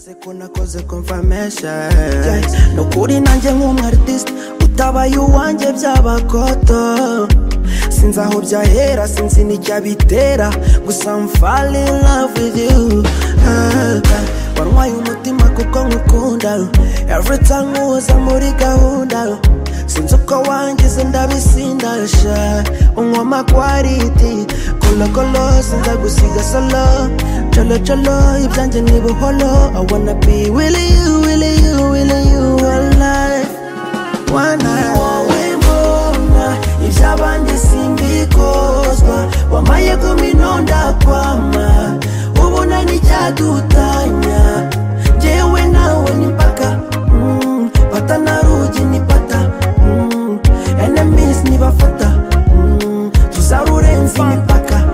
Maze kunakoze confirmation nukuri nanjye nk'umwartist utabaye uwanjye byabakoto sinzi aho byahera sinzi n'icyabitera gusa I'm fall in love with you warwaye umutima kuko nkukunda every time uza muri gahunda sinzi uko wangize ndabisindasha unywa quality kolo sinza gusiga solo cholo ibyanjye ni buholo I wanna be with you all life wana wowe mbona iby'abandi simbikozwa wamaye kuminonda kwama ubona n'icyadutanya jewe nawe ni mpaka pata na rugi ni pata enemies nibafata tuzarurenza imipaka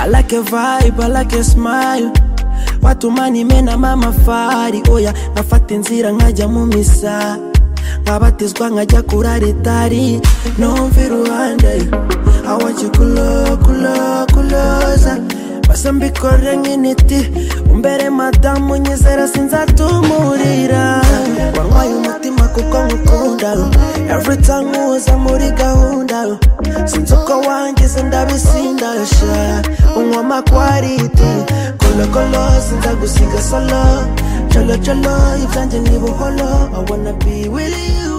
I like a vibe, I like a smile watu mani mena mama fari oya nafata inzira nkajya mu misa nkabatizwa nkajya kuraritari numva iruhande I want you kuloza basa mbikore nk'initi umbere madamu nyizera sinzatumurira warwaye umutima kuko nkukunda every time uza muri gahunda sinzi uko wangize ndabisindasha unywa quality kolo sinza gusiga solo cholo ibyanjye ni buholo I wanna be with you